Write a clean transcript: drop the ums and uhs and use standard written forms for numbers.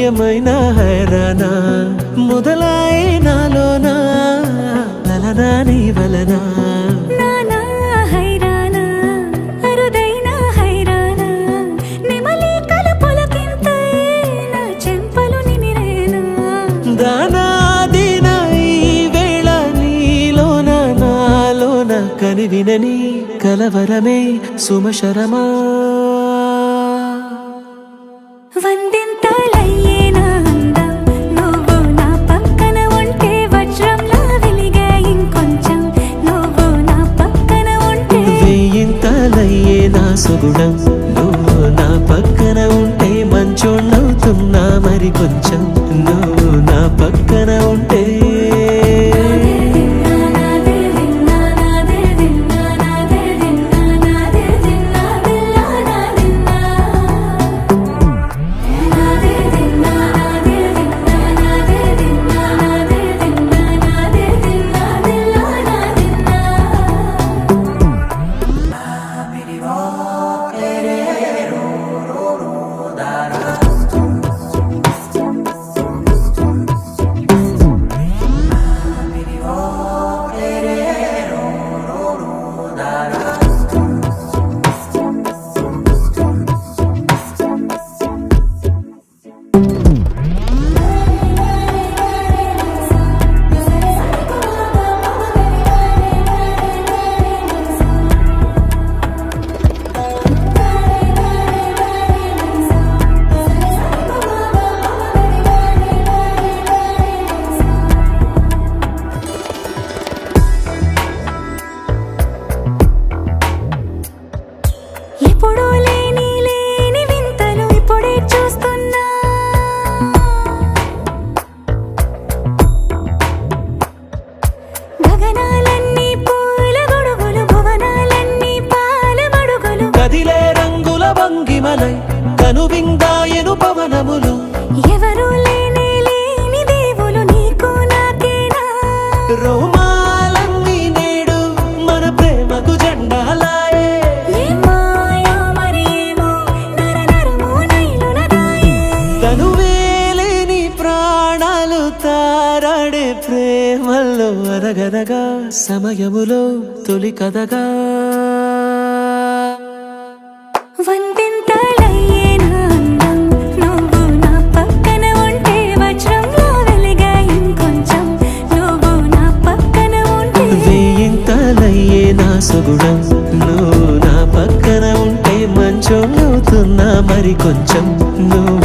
ఏమైనా హైరానా మొదలాయే నాలోనా లలనా నీ వలనా కని వినని కలవరమే సుమశరమా వందింతలయ్యేనా అందం నువ్వు నా పక్కన ఉంటే వజ్రంలా వెలిగే ఇంకొంచెం నువ్వు నా పక్కన ఉంటే వెయ్యింతలయ్యేనా సుగుణం నువ్వు నా పక్కన ఉంటే మంచోణ్ణవుతున్నా మరి కొంచెం నువ్వు నా పక్కన ఉంటే ఎప్పుడూ లేని వింతలు ఇప్పుడే చూస్తున్నా గగనాలన్నీ పూల గొడుగులు భువనాలన్నీ పాల మడుగులు కదిలే రంగుల భంగిమలై కనువిందాయను పవనములు ఎవరు లేని దేవులు నీకు నాకేనా రోమాలన్నీ నేడు మన ప్రేమకు జెండాలాయే తనువేలేని ప్రాణాలు తారాడే ప్రేమల్లో అరగదగా సమయములో తొలి కదగా వందింతలయ్యేనా అందం నువ్వు నా పక్కన ఉంటే వజ్రంలా వెలిగే ఇంకొంచెం నువ్వు నా పక్కన ఉంటే వెయ్యింతలయ్యేనా సుగుణం నువ్వు నా పక్కన ఉంటే మంచోణ్ణవుతున్నా మరి కొంచెం నువ్వు